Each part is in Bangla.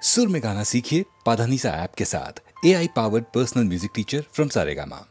सुर में गाना सीखिए पाधानीसा ऐप के साथ। AI powered personal music teacher from Saregama.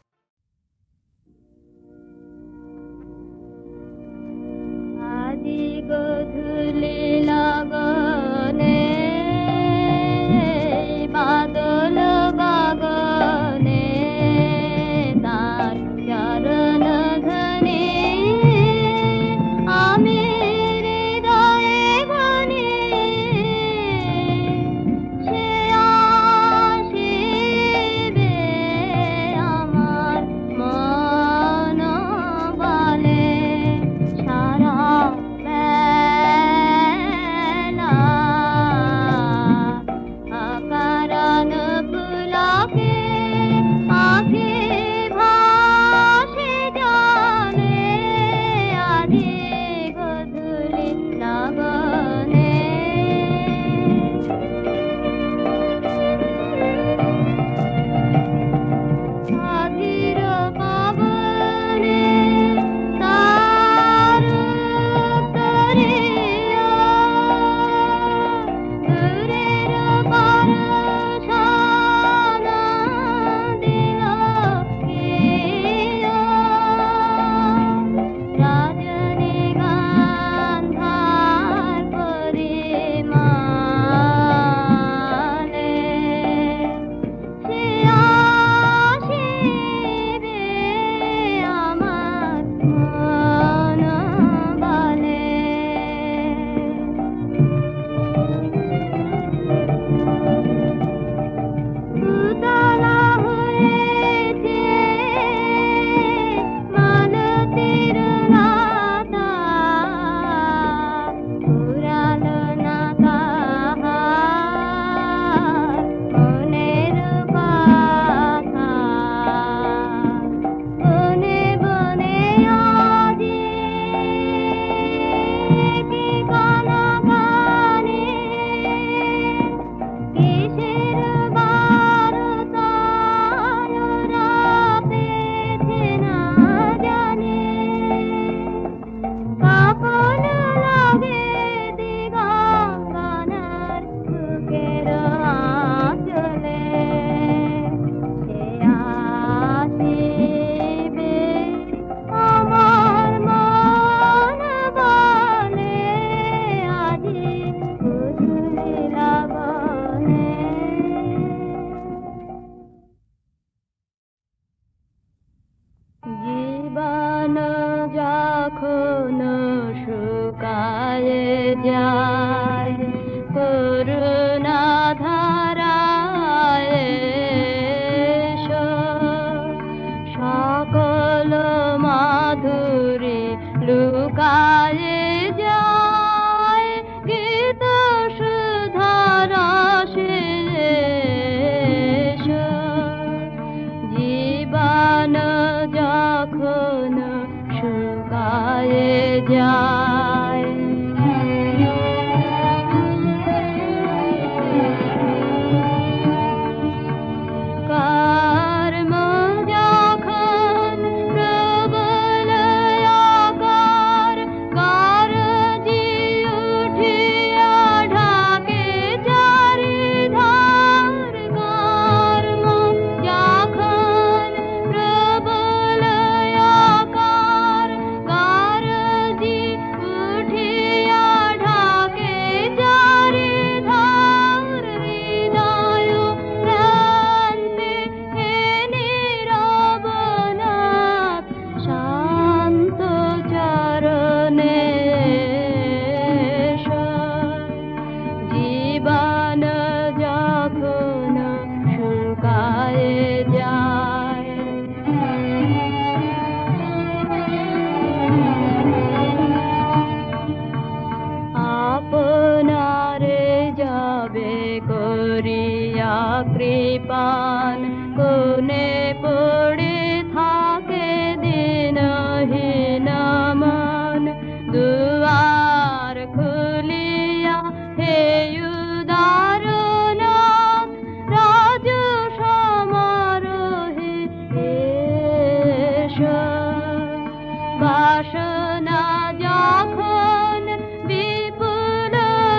বাসনা যখন বিপুল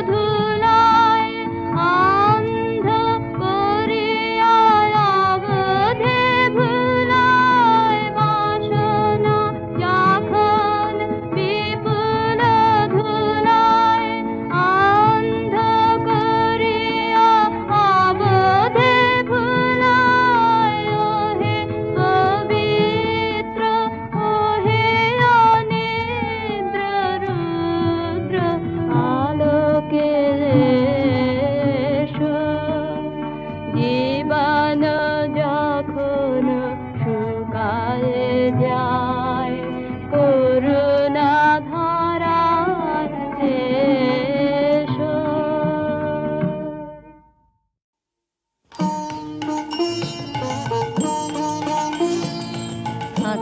ধুলায়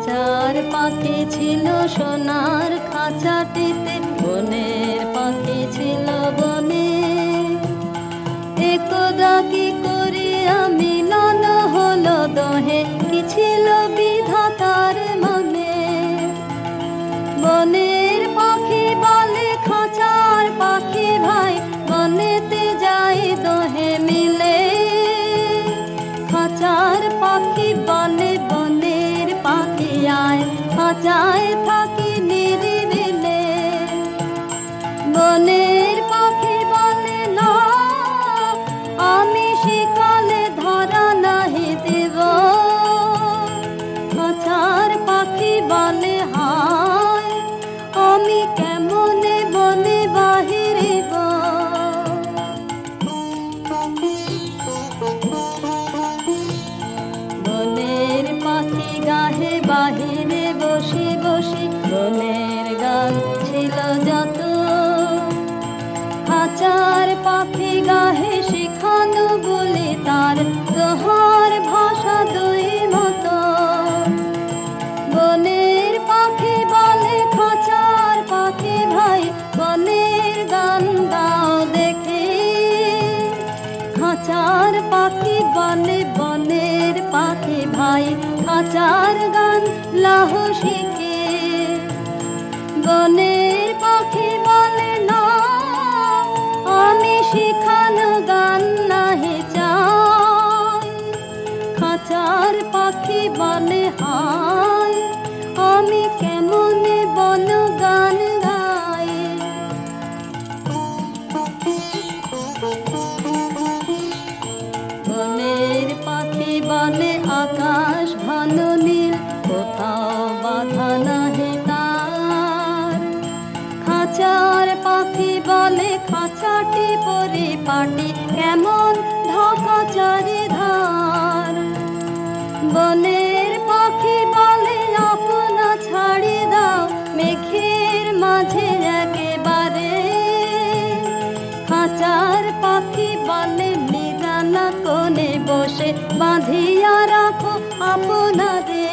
খাঁচার পাখি ছিল সোনার খাঁচাটিতে, বনের পাখি ছিল বনে। একদা কি করিয়া মিলন হলো দহে, কি ছিল বিধাতার মনে। বনের পাখি বলে খাঁচার পাখি ভাই, বনেতে যাই দহে মিলে। খাঁচার পাখি বলে বনের পাখি আয়, খাঁচায় থাকি নিরিবিলে। বনের পাখি বলে না, আমি শিকালে ধরা নাহি দেব। খাঁচার পাখি বলে হায়, আমি কেমনে বনে বাহিরিব। বনের পাখি গাহে বাহিরে বসি বসি, বনের গান ছিল যত। খাঁচার পাখি গাহে শিখানো বলে তার, দোহার ভাষা দুই মতো। বনের পাখি বলে খাঁচার পাখি ভাই, বনের গান দাও দেখি। খাঁচার পাখি বলে বনের পাখি ভাই, খাঁচার গান লাহ শিখে। বনের পাখি বলে না, আমি শিখানো গান নাহি চাই। খাঁচার পাখি বলে হায়, আমি কেমনে বন গান গাই। বনের পাখি বলে আকাশ ঘন নীল, কোথাও বাধা নাহি তার। খাঁচার পাখি বলে খাঁচাটি পরিপাটি, কেমন ঢাকা চারিধার। বনের পাখি বলে আপনা ছাড়ি দাও, মেঘের মাঝে একেবারে। খাঁচার পাখি বলে মিরানা কোণে বসে, বাঁধিয়া রাখো আপনারে।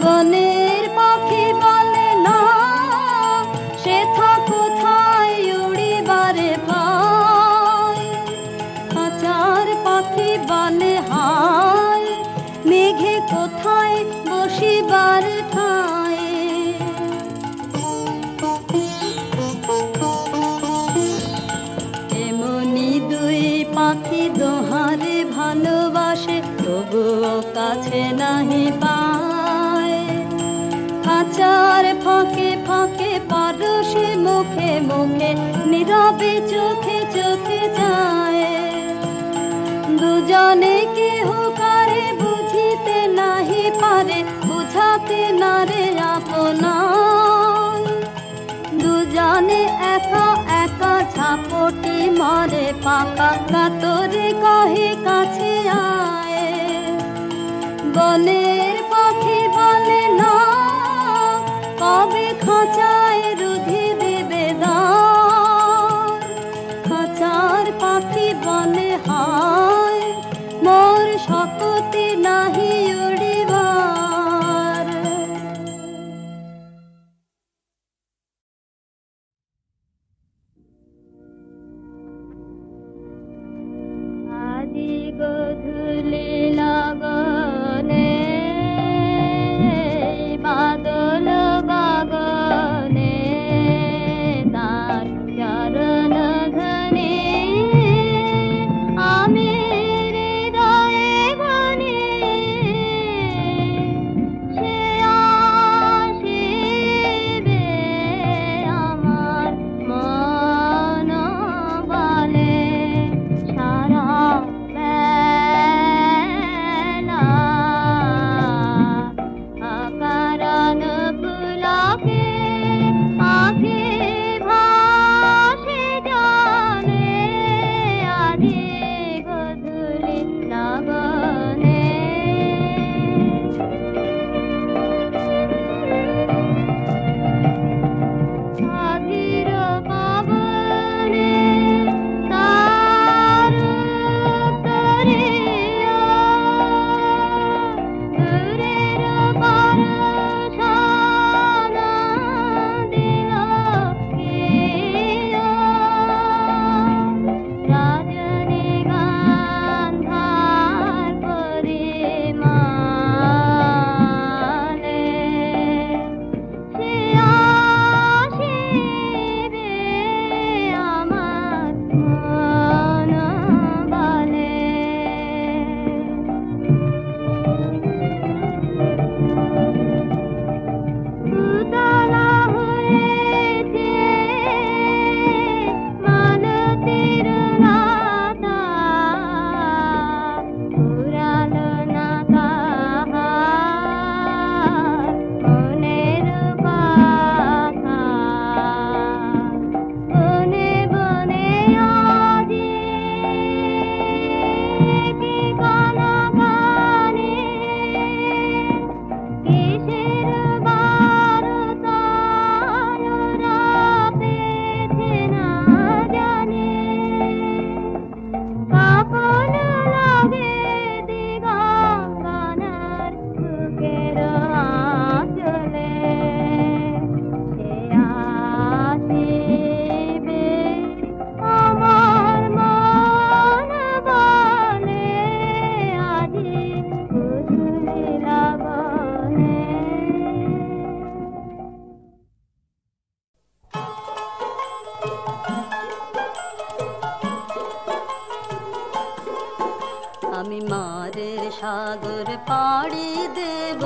বনের পাখি বলে না, সেথা কোথায় উড়িবারে পায়। খাঁচার পাখি বলে হায়, মেঘে কোথায় বসিবার ঠায়। এমনি দুই পাখি দোহারে ভালোবাসে, তবুও কাছে নাহি পায়। খাঁচার ফাঁকে ফাঁকে পারসে মুখে মুখে, নীরবে চোখে চোখে যায়। দুজনে কেহ কারে বুঝিতে নাহি পারে, বুঝাতে নারে আপনার। দুজনে একা একা ঝাপটি মারে পাকা, কাতরে কহে কাছে আয়। বনের পাখি বলে না, কবে খাঁচায় রুধি দেবে দ্বার। খাঁচার পাখি বলে হায়, মোর শক্তি নাহি উড়িবার। আজি গধূলি লগনে বাদল গগনে, আমি মারের সাগর পাড়ি দেব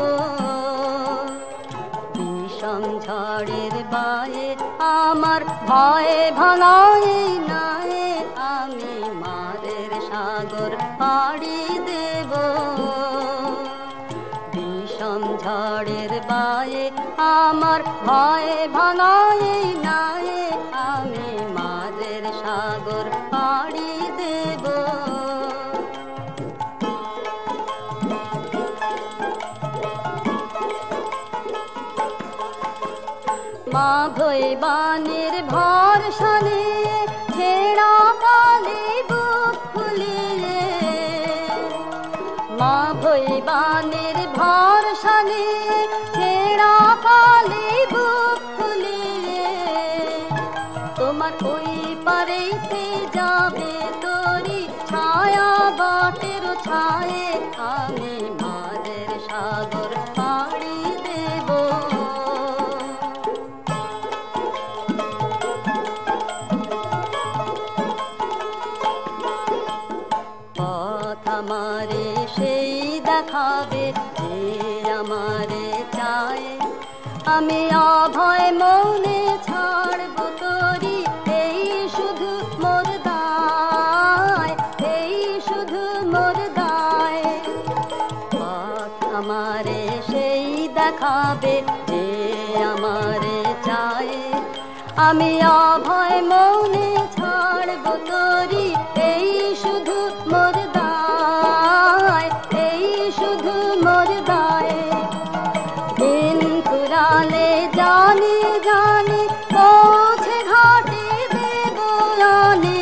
বিষম ঝড়ের বায়ে আমার ভয়ে ভাঙাই নাই আমি মারের সাগর পাড়ি দেব বিষম ঝড়ের বায়ে আমার ভয়ে ভাঙাই নাই আমি মারের সাগর পাড়ি দেব মাঘই বানের ভরসা নিয়ে ছেঁড়া কালে বুক ফুলিয়ে মাঘই বানের ভরসা নিয়ে ছেঁড়া কালে বুক ফুলিয়ে তোমার ওই পারেতে যাবে তোরি ছায়া বাটের ছায়ে আমি মারের সাগর পাড়ি দেব আমারে সেই দেখাবে যে আমারে চায় আমি অভয় মৌনে ছাড়ব তোরি এই শুধু মোর দায় এই শুধু মোর দায় পথ আমারে সেই দেখাবে যে আমারে চায় আমি অভয় মৌনে ছাড়ব তোরি এই শুধু মোর দায় এই শুধু মোর দায় দিন ফুরালে জানি জানি পৌঁছে ঘাটে দেবয়ানে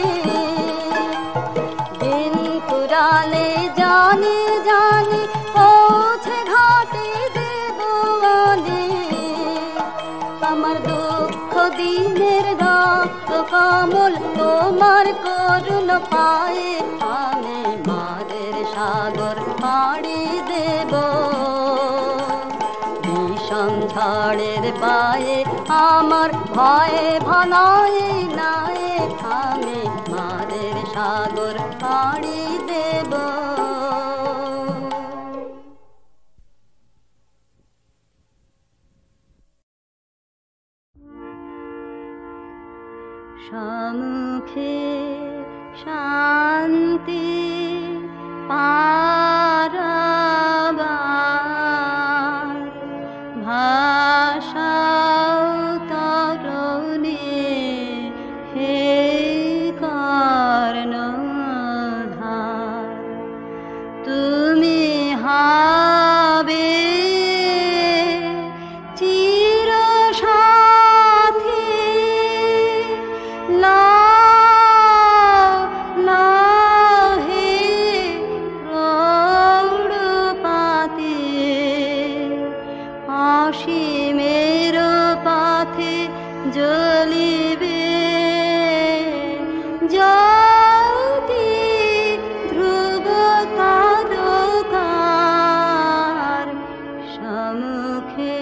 দিন ফুরালে জানি জানি পৌঁছে ঘাটে দেবয়ানে আমার দুঃখ দিনের রক্ত কমল তোমার করুণ পায়ে আমি মারের সাগর পাড়ি দেব বিষম ঝড়ের পায়ে আমার ভয়ে ভাঙাই নাই আমি মারের সাগর পাড়ি দেব সম্মুখে শান্তি পারাবার ভাষাও তরুণী হে কর্ণধার তুমি হবে অসীমের পথে জ্বলিবে জ্যোতি ধ্রুব তারকার সম্মুখে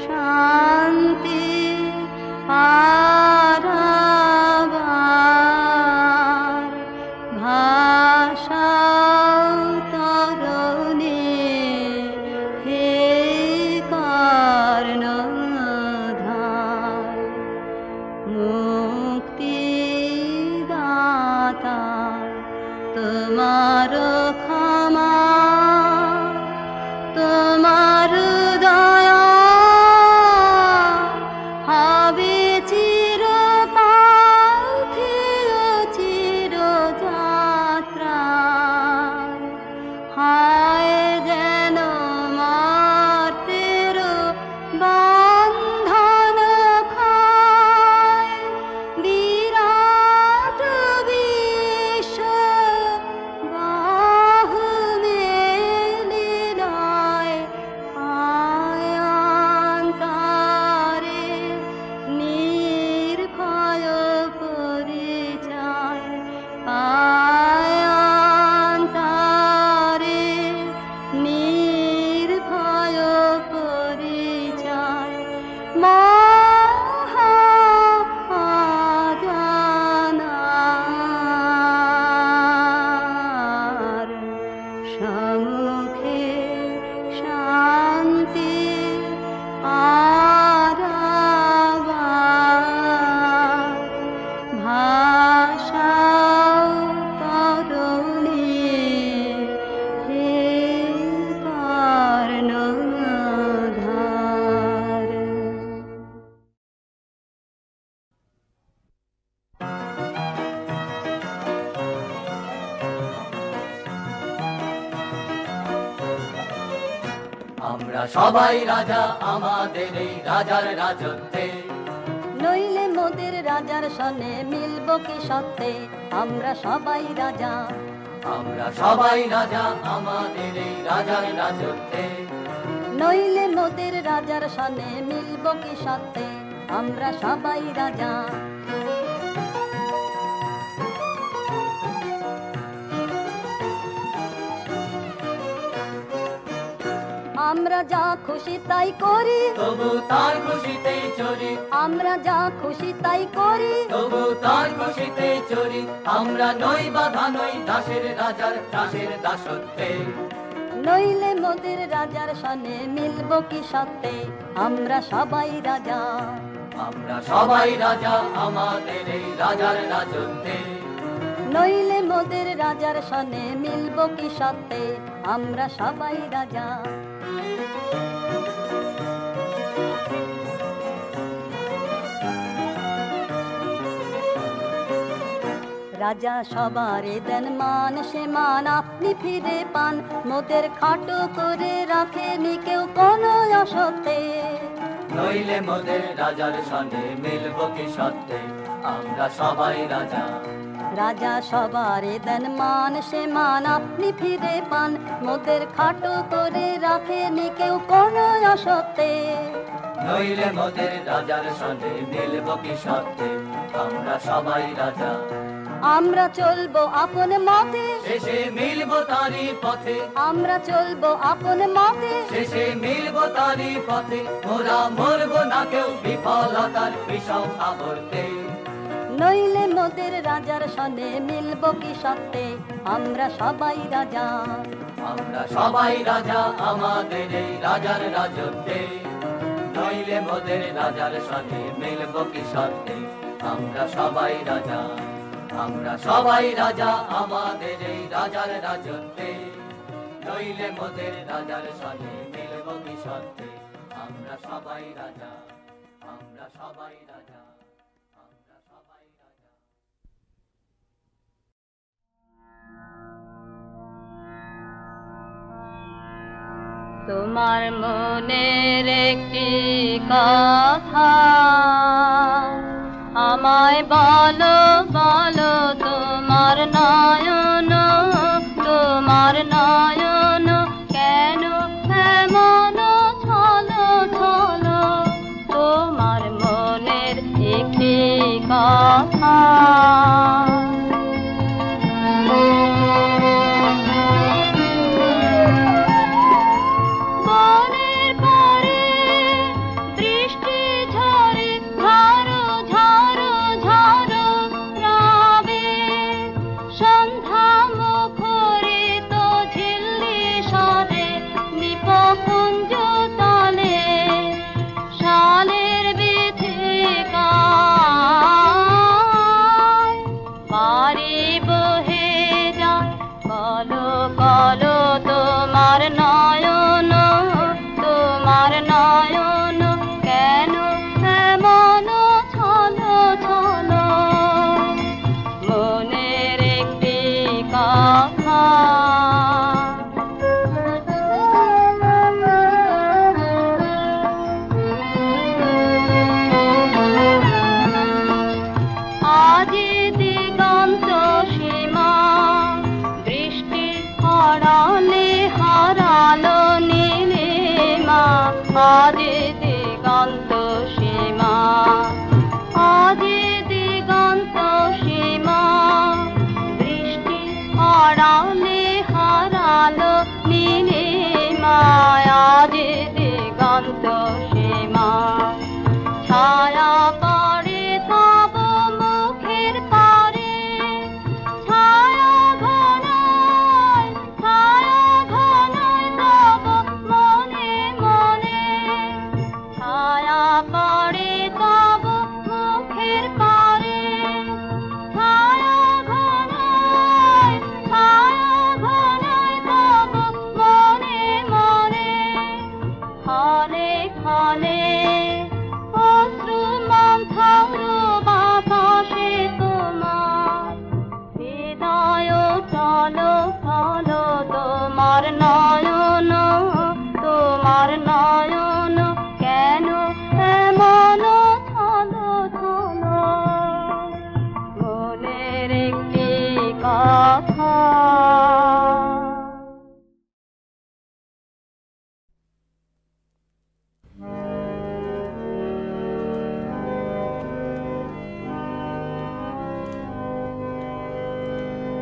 শান্তি পারাবার ভাষাও তরুণী হে কর্ণধার মুক্তিদাতা তোমার ক্ষমা তোমার দয়া হবে চির পাথেয় চির যাত্রা হায় যেন মার্তের বন্ধন খায় বিরাট বিশ্ব আমরা সবাই রাজা আমাদের এই রাজার রাজত্বে। নইলে মোদের রাজার সনে মিলব কি সত্যে, আমরা সবাই রাজা। আমরা সবাই রাজা আমাদের এই রাজার রাজত্বে। নইলে মোদের রাজার সনে মিলব কি সত্যে, আমরা সবাই রাজা। আমরা যা খুশি তাই করি, তবু তার খুশিতেই চলি। আমরা যা খুশি তাই করি, তবু তার খুশিতেই চলি। আমরা নই বাধা নই দাসের রাজার দাসের দাসত্বে। নইলে মোদের রাজার সনে মিলব কি সত্যে, আমরা সবাই রাজা। আমরা সবাই রাজা আমাদের এই রাজার রাজত্বে। নইলে মোদের রাজার সনে মিলব কি সত্যে, আমরা সবাই রাজা। রাজা সবারে দেন মান, সে মান আপনি ফিরে পান। মোদের খাটো করে রাখেনি কেউ কোনো অসত্যে। নইলে মোদের রাজার সনে মিলব কি সত্যে, আমরা সবাই রাজা। রাজা সবারে দেন মান, সে মান আপনি ফিরে পান। মোদের খাটো করে রাখেনি কেউ কোনো অসত্যে। নইলে মোদের রাজার সনে মিলব কি সত্যে, আমরা সবাই রাজা। আমরা চলবো আপন মতে, শেষে মিলব তারি পথে। আমরা চলবো আপন মতে, শেষে মিলব তারি পথে। মোরা মরব না কেউ বিফলতার বিষম আবর্তে। নইলে মোদের রাজার সনে মিলব কি সত্যে, আমরা সবাই রাজা। আমরা সবাই রাজা আমাদের এই রাজার রাজত্বে। নইলে মোদের রাজার সনে মিলব কি সত্যে, আমরা সবাই রাজা। আমরা সবাই রাজা আমাদের এই রাজার রাজত্বে। নইলে মোদের রাজার সনে মিলব কি সত্যে, আমরা সবাই রাজা। আমরা সবাই রাজা। আমরা সবাই রাজা। তোমার মনের একটি কথা আমায় বলো বলো, তোমার নয়ন তোমার নয়ন কেন এমন ছলো ছলো। তোমার মনের একটি কথা তোমার নয়ন তোমার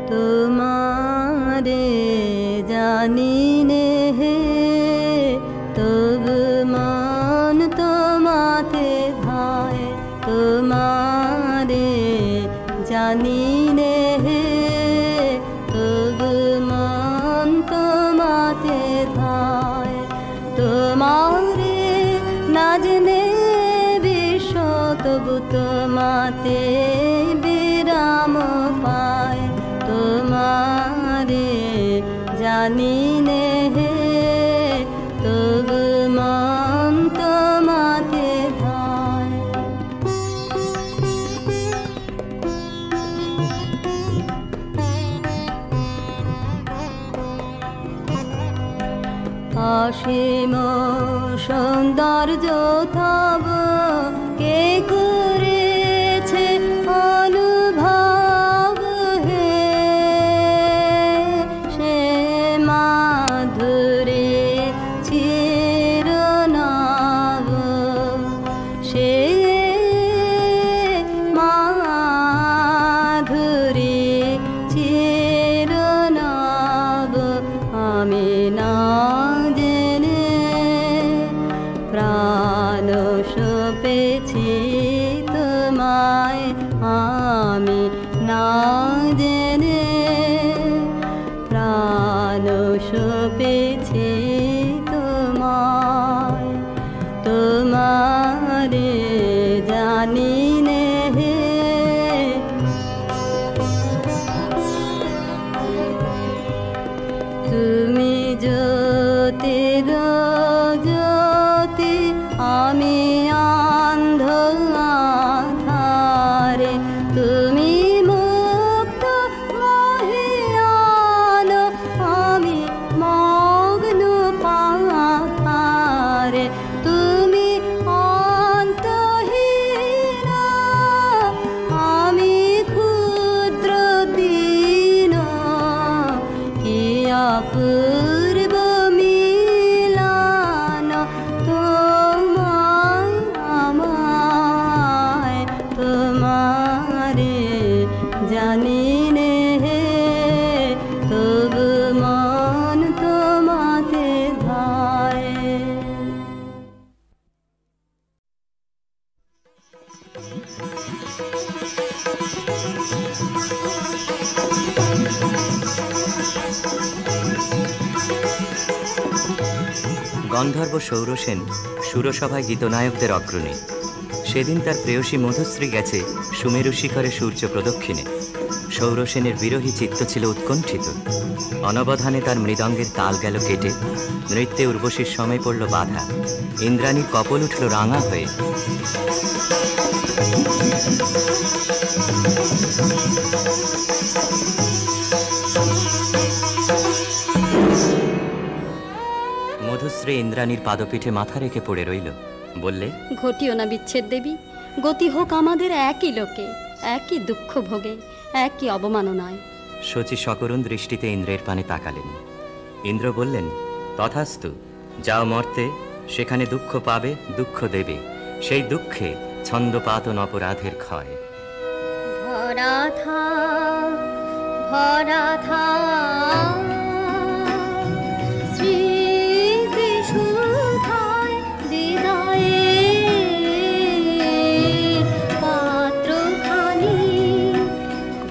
তোমারে জানি নে হে, তবু মন তোমাতে ধায়। তোমারে জানি নে হে, তবু মন তোমাতে ধায়। তোমারে না জেনে বিশ্ব, তবু তোমাতে বিরাম পায়। তোমারে জানি নে হে, তবু মন তোমাতে ধায়। অসীম সৌন্দর্য তব কে করেছে অনুভব হে, সে মাধুরী চিরনব, সে মাধুরী চিরনব। আমি না জেনে প্রাণ সপেছি তোমায়, আমি না জেনে প্রাণ সপেছি তোমায়। তোমারে জানি নে হে, তুমি জ্যোতির জ্যোতি, আমি অন্ধ আধারে। তুমি মুক্ত মহিয়ান, আমি মগ্ন পাথারে। তুমি অন্তহীনা, আমি ক্ষুদ্র দীন। কি অপূর্ব মিলন তোমায় আমায়। তোমারে জানি নে হে, তবু মন তোমাতে ধায়। গন্ধর্ব সৌরসেন সুরসভায় গীতনায়কদের অগ্রণী। সেদিন তার প্রেয়সী মধুশ্রী গেছে সুমেরু শিখরে সূর্য প্রদক্ষিণে। সৌরসেনের বিরহী চিত্ত ছিল উৎকণ্ঠিত। অনবধানে তার মৃদঙ্গের তাল গেল কেটে, নৃত্যে উর্বশীর সময় পড়ল বাধা। ইন্দ্রাণীর কপল উঠল রাঙা হয়ে। মধুশ্রী ইন্দ্রাণীর পাদপীঠে মাথা রেখে পড়ে রইল। বললে, ঘটিও না বিচ্ছেদ দেবী, গতি হোক আমাদের একই লোকে, একই দুঃখ ভোগে, একই অবমাননায়। শচী সকরুণ দৃষ্টিতে ইন্দ্রের পানে তাকালেন। ইন্দ্র বললেন, তথাস্তু, যাও মর্তে, সেখানে দুঃখ পাবে, দুঃখ দেবে। সেই দুঃখে ছন্দপাতন অপরাধের ক্ষয়। ভরা থাক, ভরা থাক স্মৃতি সুধায় হৃদয়ে, পাত্রখানি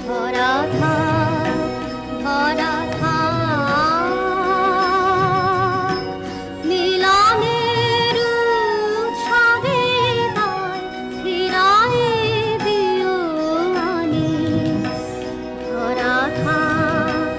ভরা থাক, ভরা থাক মিলনের উৎসবে তাই ফিরায়ে দিও আনি। ভরা থাক,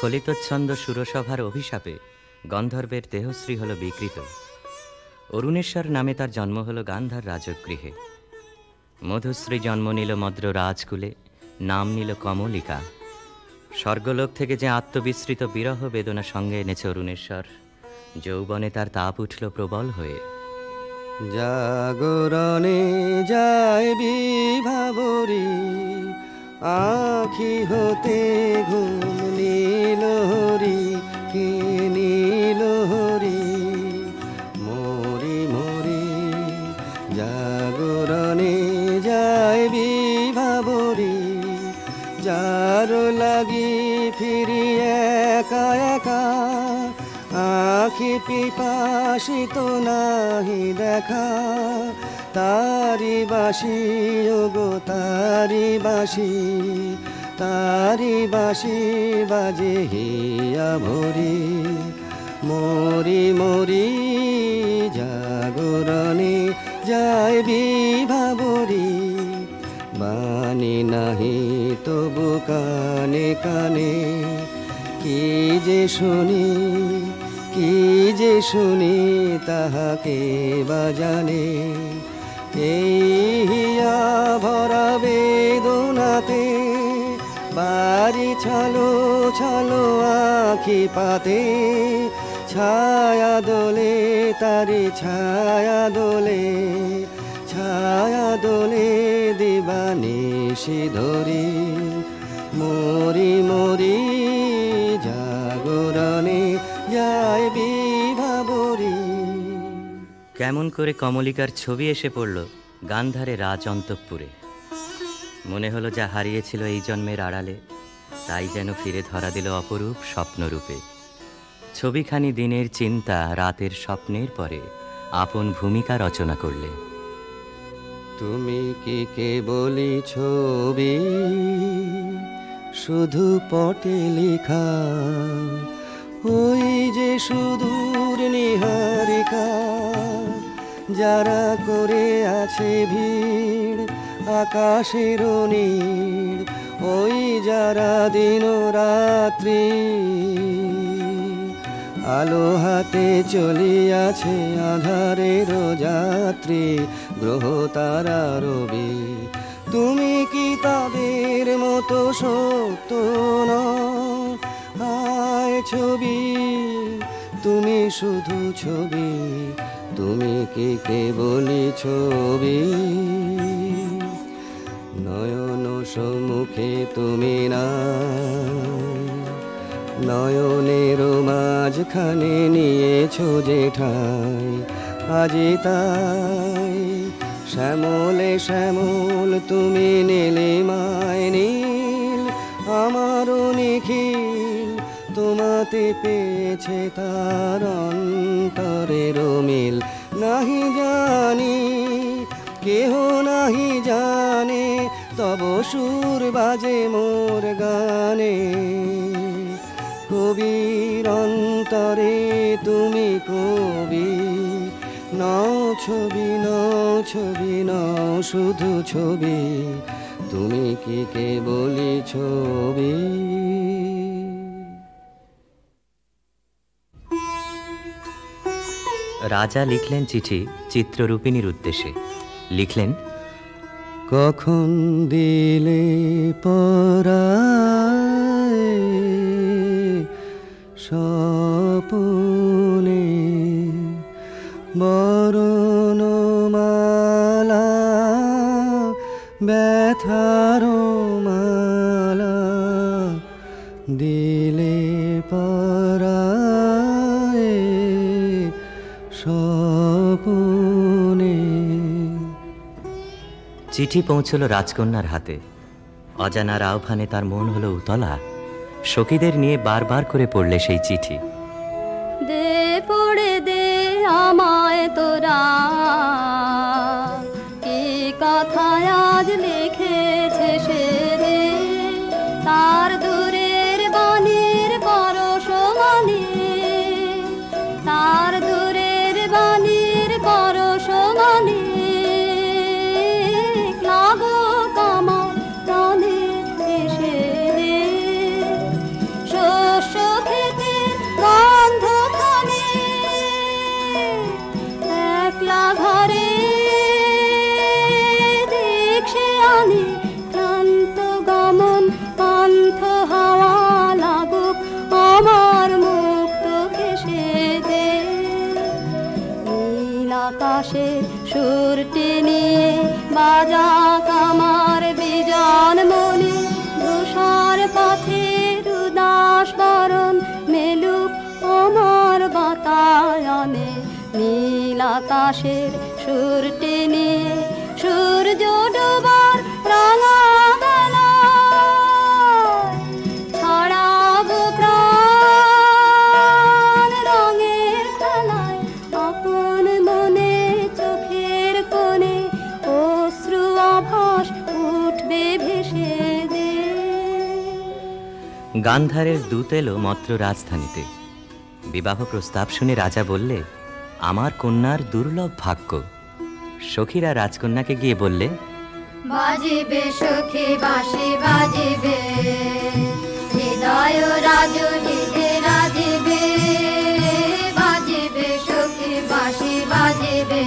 খলিতচ্ছন্দ সুরসভার অভিশাপে গন্ধর্বের দেহশ্রী হল বিকৃত। অরুণেশ্বর নামে তার জন্ম হল গান্ধার রাজগৃহে। মধুশ্রী জন্ম নিল মদ্র রাজকুলে, নাম নিল কমলিকা। স্বর্গলোক থেকে যে আত্মবিস্মৃত বিরহ বেদনা সঙ্গে এনেছে অরুণেশ্বর, যৌবনে তার তাপ উঠল প্রবল হয়ে। জাগরণে যায় বিভাবরী, আখি হতে ঘুম নীলহরি, কি নীলহরি মরি মরি। জাগরণে যায় বিভাবরী, যার লাগি ফিরি একা একা, আখি পিপাসিত নাহি দেখা। তারি বাসি ওগো তারি বাসি, তারি বাসি বাজে হিয়া ভরি। মরি মরি জাগরণে যায় বিভাবরী, বাণী নাহি তবু কানে কানে। কি যে শুনি, কি যে শুনি, তাহাকে বাজানে। এই হিয়া ভরা বেদনাতে, বাড়ি ছালো ছালো আখি পাতে। ছায়া দোলে তারি ছায়া দোলে, ছায়া দোলে দিবানিশি ধরি। মরি মরি জাগরণে যায় বিভাবরী। কেমন করে কমলিকার ছবি এসে পড়ল গান্ধারে রাজ অন্তঃপুরে। মনে হলো যা হারিয়েছিল এই জন্মের আড়ালে, তাই যেন ফিরে ধরা দিল অপরূপ স্বপ্নরূপে। ছবিখানি দিনের চিন্তা, রাতের স্বপ্নের পরে আপন ভূমিকা রচনা করলে। তুমি কি কেবলই ছবি, শুধু পটে লেখা, ওই যে সুদূর নিহারিকা। যারা করে আছে ভিড় আকাশের নীড়, ওই যারা দিন রাত্রি আলো হাতে চলিয়াছে আধারের যাত্রী। গ্রহ তারা রবি, তুমি কি তাদের মতো সত্য নও? হায় ছবি, তুমি শুধু ছবি, তুমি কি কেবলই ছবি। নয়ন সম্মুখে তুমি না, নয়নের মাঝখানে নিয়েছো যে ঠাই। আজি তাই শ্যামলে শ্যামল তুমি নীলিমায় নীল, আমারও নিখিল তোমাতে পেয়েছে তার অন্তরের মিল। নাহি জানি কেহ নাহি জানে, তব সুর বাজে মোর গানে। কবির অন্তরে তুমি কবি, নাও ছবি নাও ছবি নাও শুধু ছবি, তুমি কি কেবলই ছবি। রাজা লিখলেন চিঠি চিত্ররূপিণীর উদ্দেশ্যে। লিখলেন, কখন দিলে পরায় স্বপনে বরণমালা, ব্যথার মালা দিলে পরায় স্বপনে। চিঠি পৌঁছল রাজকন্যার হাতে। অজানার আহ্বানে তার মন হলো উতলা। সখীদের নিয়ে বারবার করে পড়লে সেই চিঠি। দে পড়ে দে আমায় তোরা, কি কথা আজ লিখেছে সে রে। তার দূরের বাণীর পরশমানি, তার দূরের বাণীর পরশমানি। লাগো কামার প্রাণে এসে রে, শস্য আকাশে সুরটি নিয়ে বাজা কামার বিজন মনে ধূসর পথের উদাস বরণ মেলুক আমার বাতায়নে নীল আকাশের সুরটি নিয়ে সূর্য ডোবার রাঙা বেলায় ছড়াবো প্রাণ রঙের খেলায় আপন মনে চোখের কোণে অশ্রু আভাস উঠবে ভেসে দে। গান্ধারের দূত এলো মত্র রাজধানীতে। বিবাহ প্রস্তাব শুনে রাজা বললে, আমার কন্যার দুর্লভ ভাগ্য। সখীরা রাজকন্যাকে গিয়ে বললে, বাজিবে সখী বাঁশি বাজিবে, হৃদয় রাজনীতে রাজিবে। বাজিবে সখী বাঁশি বাজিবে,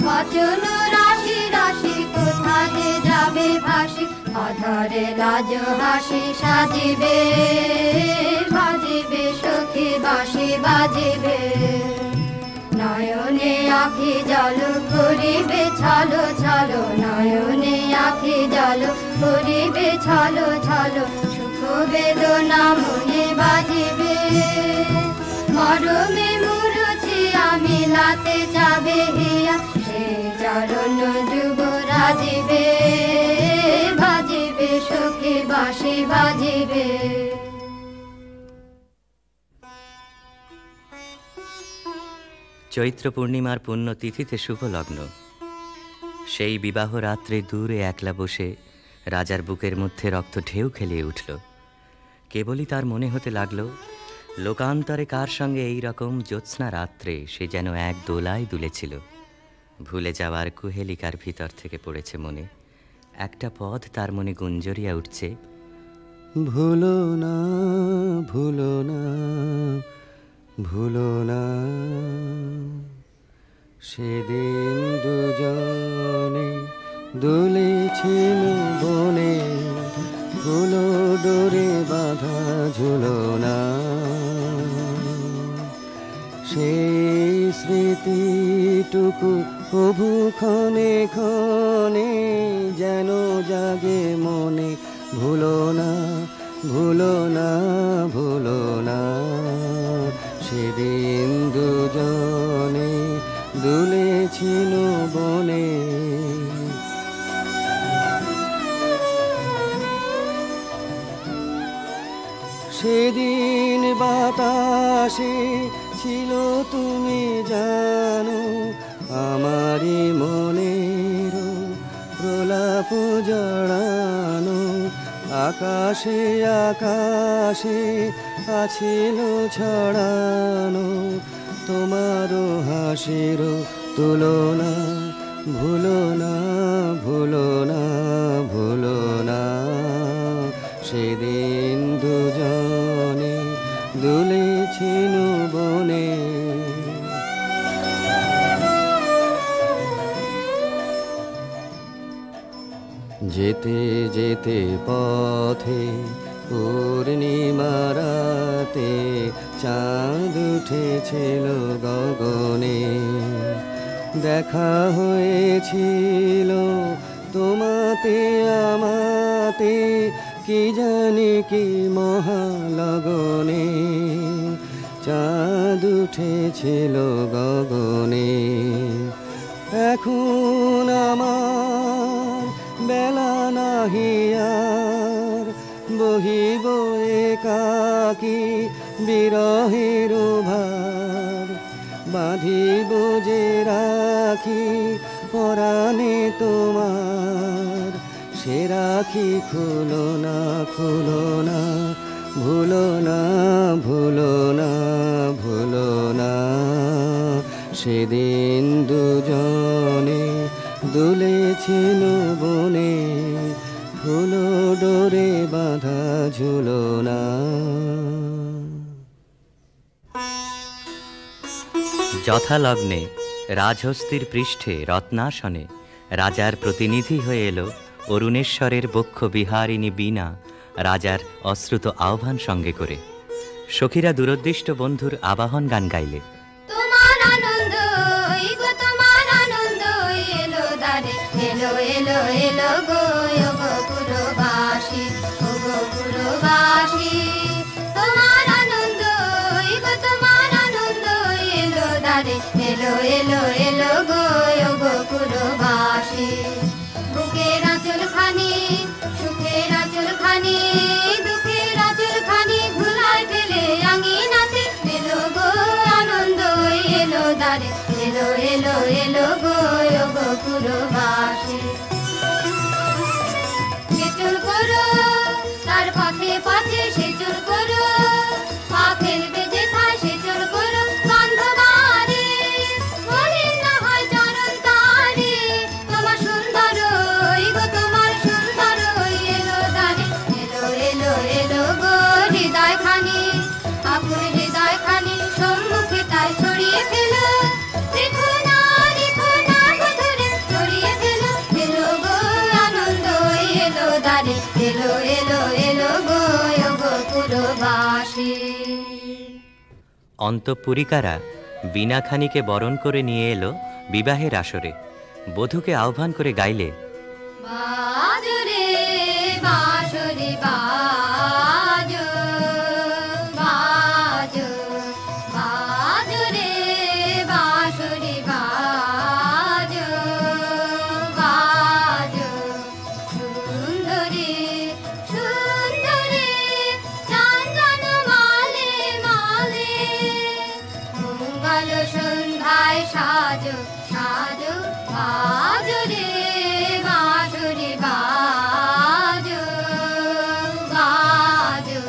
বচন রাশি রাশি কোথা যে যাবে ভাসি, আধারে লাজ হাসি সাজিবে। বাজিবে সখী বাঁশি বাজিবে, নয়নে আখি জল করিবে ছলো ছলো, নয়নে আখি জল করিবে ছলো ছলো। সুখ বেদনা মনে বাজিবে, মরমে মুরুছি আমি লাতে যাবে হিয়া, সে চরণ যুগ রাজিবে। বাজিবে সখী বাঁশি বাজিবে। চৈত্র পূর্ণিমার পুণ্য তিথিতে শুভ লগ্ন। সেই বিবাহ রাত্রে দূরে একলা বসে রাজার বুকের মধ্যে রক্ত ঢেউ খেলিয়ে উঠল। কেবলই তার মনে হতে লাগলো, লোকান্তরে কার সঙ্গে এই রকম জ্যোৎস্না রাত্রে সে যেন এক দোলায় দুলেছিল। ভুলে যাওয়ার কুহেলিকার ভিতর থেকে পড়েছে মনে একটা পদ, তার মনে গুঞ্জরিয়া উঠছে, ভুলো না ভুলো না ভুলো না, সেদিন দুজনে দুলেছিল বনে, ফুলো ডোরে বাঁধা ঝুলো না। সেই স্মৃতিটুকু প্রভু ক্ষণে ক্ষণে যেন জাগে মনে, ভুলো না ভুলো না ভুলো না, সেদিন দুজনে দুলেছিল বনে। সেদিন বাতাসে ছিল তুমি জানো, আমারই মনের প্রলাপ জড়ানো। আকাশে আকাশে আছিল ছড়ানো তোমারও হাসির তুলনা, ভুলো না ভুলো না ভুলো না, সেদিন দুজনে দুলেছিল বনে। যেতে যেতে পথে পূর্ণিমা রাতে চাঁদ উঠেছিল গগনে, দেখা হয়েছিল তোমাতে আমাতে, কি জানি কি মহালগনে। চাঁদ উঠেছিল গগনে, এখন আমার বেলা নাহি আর, বহিব একাকী বিরহের ভার। বাঁধিব যে রাখি পরাণে তোমার, সে রাখি খুলো না খুলো না, ভুলো না ভুলো না ভুলো না, সেদিন দুজনে দুলেছিল বনে, ফুলো ডোরে বাঁধা ঝুলো না। যথালগ্নে রাজহস্তির পৃষ্ঠে রত্নাসনে রাজার প্রতিনিধি হয়ে এলো অরুণেশ্বরের বক্ষ বিহারিণী বীণা, রাজার অশ্রুত আহ্বান সঙ্গে করে। সখীরা দূরদৃষ্ট বন্ধুর আবাহন গান গাইলে, তোমার আনন্দ এলো এলো এলো গো গোকুলবাসী, ও গোকুলবাসী তোমার আনন্দ, গো তোমার আনন্দ এলো দ্বারে, এলো এলো এলো গো গোকুলবাসী। বুকের আঁচল খানি, সুখের আঁচল খানি, দুঃখের আঁচল খানি ভুলায় ফেলে আঙিনাতে এলো গো আনন্দ এলো দ্বারে, এলো এলো এলো গো গোকুলবাসী। সেচুল করো তার পথে পথে, সেচুল করো পা ফেলবে যেথায়, সেচুল করো গন্ধবারে মলিন না হয় চরণ তারে। তোমার সুন্দর গো তোমার সুন্দর এলো দ্বারে, এলো এলো এলো গো হৃদয় খানি, আকুল হৃদয় খানি সম্মুখে তাই ছড়িয়ে ফেলো, রেখো না গো ধরে ছড়িয়ে ফেলো, এলো গো আনন্দ এলো দ্বারে, এলো এলো এলো গো গোকুলবাসী। অন্তঃপুরিকারা বীণাখানিকে বরণ করে নিয়ে এলো বিবাহের আসরে। বধূকে আহ্বান করে গাইলে, বাজো রে বাঁশরি বাজো, বাজো বাজো রে বাঁশরি বাজো, বাজো সুন্দরী সুন্দরী চন্দন মালে মালে, মঙ্গল সন্ধ্যায় সাজো সাজো, বাজো রে বাঁশরি বাজো, বাজো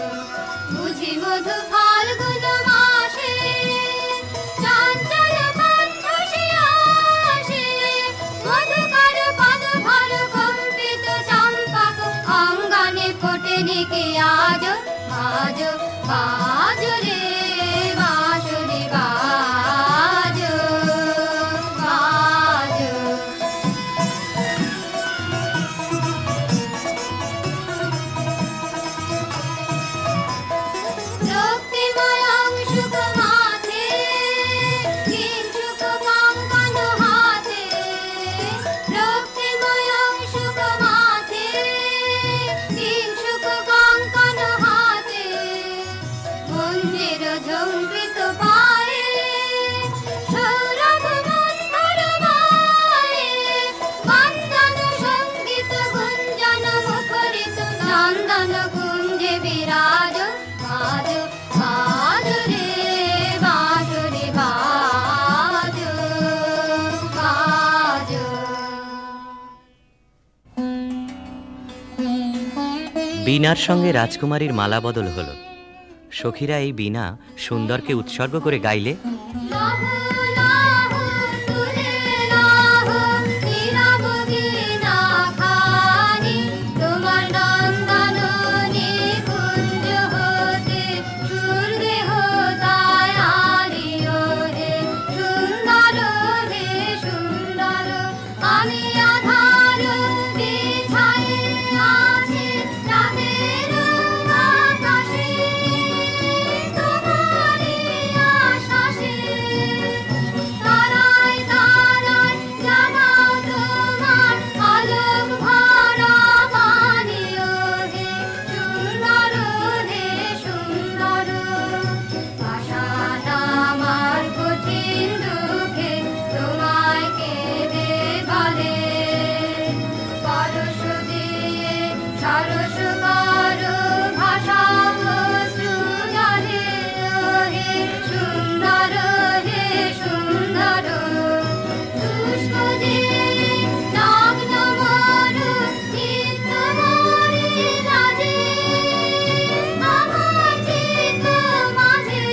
বুঝি মধু ফাল্গুন মাসে চঞ্চল কণ্ঠে আসে, মধুকর পদ ভর কম্পিত চম্পক অঙ্গনে ফোটে নিকে আজো, বাজো বাজো রে বাঁশরি বাজো, বাজো। রক্তিময় অংশুক মাথে, কিঞ্চুক কঙ্কণ হাতে, রক্তিময় অংশুক মাথে, কিঞ্চুক কঙ্কণ হাতে, মঞ্জির ঝঙ্কৃত পায়ে, সৌরভ মন্থর বায়ে, বন্দন সঙ্গীত গুঞ্জন মুখরিত চন্দন কুঞ্জে বিরাজ, বাজো বাজো রে বাঁশরি বাজো, বাজো। বীণার সঙ্গে রাজকুমারীর মালা বদল হলো। সখীরা এই বীণা সুন্দরকে উৎসর্গ করে গাইলে, লাহো লাহো তুলে লাহো নীরব বীণা খানি, তোমার নন্দন নিকুঞ্জ হতে সুরদেহ তাই আলিও হে সুন্দর, হে সুন্দর আমি আধার বিছায়ে আছি রাতের আকাশে, তোমারই আশ্বাসে তারায় তারায় জাগাও তোমার আলোক ভরা বাণীও হে সুন্দর, হে সুন্দর। পাষাণ আমার কঠিন দুঃখে তোমায় কেঁদে বলে, পরশ দিয়ে সরস করো ভাষা অশ্রু জলে, হে সুন্দর, হে সুন্দর। শুষ্ক যে নগ্ন মরু চিত্ত মরে রাজে, আমার চিত্ত মাঝে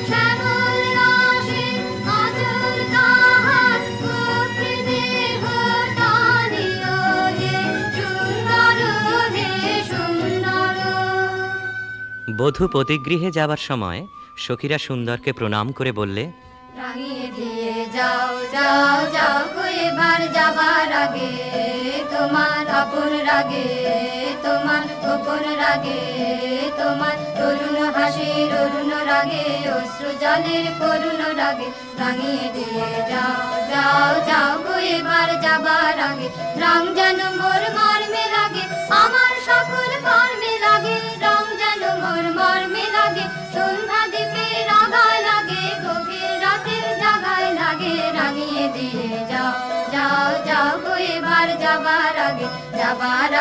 শ্যামল রাশি আচল তাহার গোপী দেহ টানিও হে সুন্দর, হে সুন্দর। বধূ পতিগৃহে যাবার সময় সখীরা সুন্দরকে প্রণাম করে বললে, রাঙিয়ে দিয়ে যাও যাও যাও গো এবার যাবার আগে, তোমার আপন রাগে তোমার গোপন কোন রাগে তোমার তরুণ হাসির অরুণ রাগে অশ্রু জলের করুণ রাগে রাঙিয়ে দিয়ে যাও যাও যাও গো এবার যাবার আগে রং যেন মোর মর্মে লাগে আমার সকল কর্মে লাগে রং যেন মোর মর্মে লাগে সন্ধ্যা দ্বীপের আগায় লাগে গভীর রাতের জাগায় লাগে রাঙিয়ে দিয়ে যাও যাও যাও গো এবার যাবার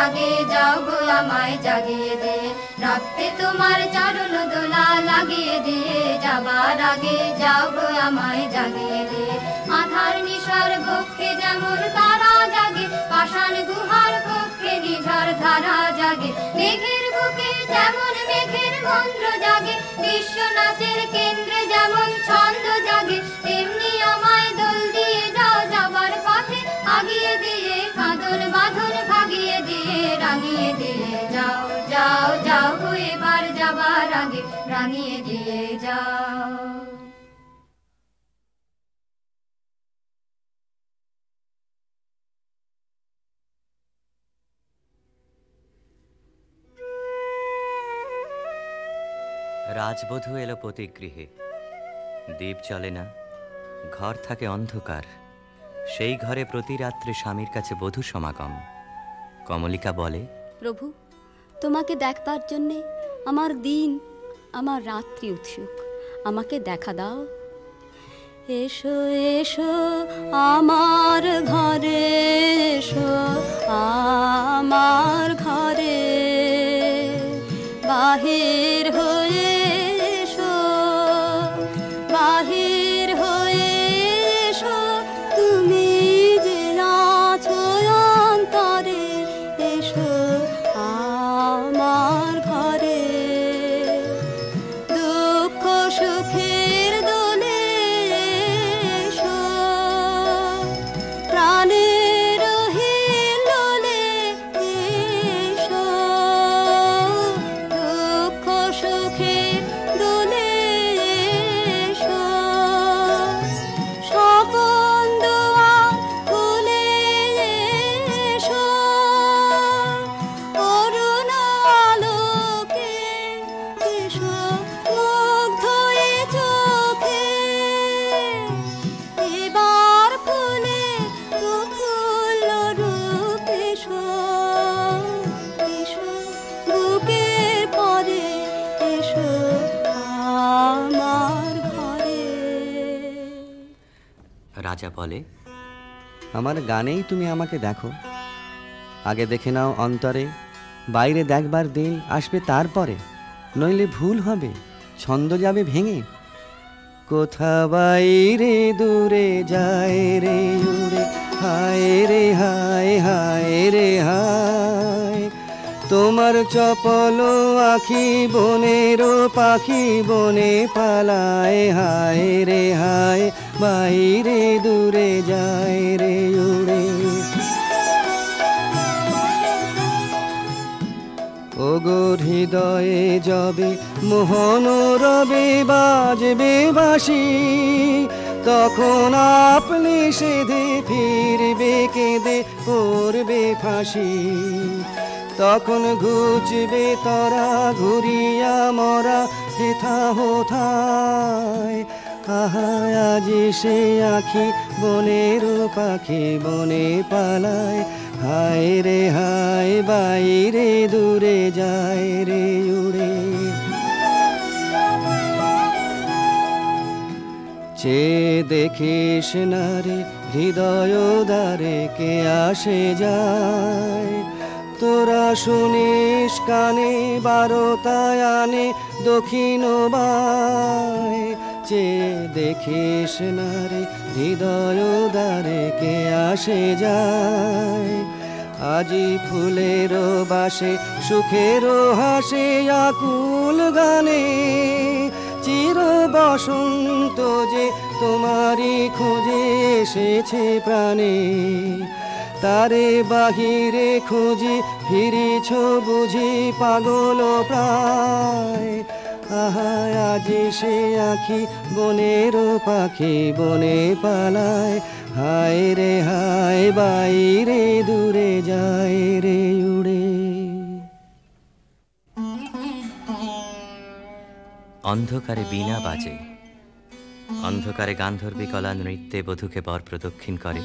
আগে যাও গো আমায় জাগিয়ে দে রাখতে তোমার চরণ দোলা লাগিয়ে দিয়ে যাবার আগে যাও গো আমায় জাগিয়ে দে আধার নিশার বক্ষে যেমন তারা জাগে পাষাণ গুহার কক্ষে নিঝড় ধারা জাগে মেঘের বুকে যেমন মেঘের মন্ত্র জাগে বিশ্ব নাচের কেন্দ্রে যেমন ছন্দ জাগে তেমনি আমায় দোল দিয়ে যাও যাবার পথে আগিয়ে দিয়ে কাঁদন বাঁধন ভাগিয়ে দিয়ে রাঙিয়ে দিয়ে যাও যাও যাও গো এবার যাবার আগে রাঙিয়ে দিয়ে যাও। রাজবধূ এলো পতিগৃহে, দীপ জ্বলে না, ঘর থাকে অন্ধকার। সেই ঘরে প্রতি রাত্রে স্বামীর কাছে বধূ সমাগম। কমলিকা বলে, প্রভু, তোমাকে দেখবার জন্যে আমার দিন আমার রাত্রি উৎসুক, আমাকে দেখা দাও। এসো এসো আমার ঘরে, এসো আমার ঘরে, বাহির হয়ে এসো, বাহির হয়ে এসো, তুমি যে আছো অন্তরে, এসো আমার ঘরে। দুঃখ সুখের দোলে এসো, প্রাণের হিলোলে এসো, দুঃখ সুখের দোলে এসো, স্বপন দুয়ার খুলে এসো, অরুণ আলোকে এসো, মুগ্ধ এ চোখে এবার ফুলে প্রফুল্ল রূপ এসো, এসো বুকের পরে, এসো আমার ঘরে। রাজা বলে, আমার গানেই তুমি আমাকে দেখো, আগে দেখে নাও অন্তরে, বাইরে দেখবার দিন আসবে তারপরে, নইলে ভুল হবে, ছন্দ যাবে ভেঙে। কোথা বাইরে দূরে যায় রে উড়ে, হায় রে হায়, হায় রে হায়, তোমার চপল আখি বনেরও পাখি বনে পালায়, হায় রে হায়, বাইরে দূরে যায় রে উড়ে। ওগো হৃদয়ে যবে মোহন রবে বাজবে বাঁশি, তখন আপনি সেধে ফিরবে কেঁদে পড়বে ফাঁসি, তখন ঘুচবে তরা ঘুরিয়া মরা হেথা হোথায়, আহা আজি সে আখি বনের পাখি বনে পালায়, হায় রে হায়, বাইরে দূরে যায় রে উড়ে। চেয়ে দেখিস না রে হৃদয় দ্বারে কে আসে যায়, তোরা শুনিস কানে বারোটায় আনে দক্ষিণ বায়, চেয়ে দেখিস না রে হৃদয় দ্বারে কে আসে যায়, আজি ফুলের বাসে সুখের হাসে আকুল গানে, চির বসন্ত যে তোমারই খোঁজে এসেছে প্রাণে, তারে বাহিরে খুঁজি ফিরিছ বুঝি পাগল প্রায়, আহা আজি সে আখি বনের পাখি বনে পালায়, হায় রে হায়, বাইরে দূরে যায় রে উড়ে। অন্ধকারে বীণা বাজে, অন্ধকারে গান্ধর্বী কলা নৃত্যে বধূকে বর প্রদক্ষিণ করে।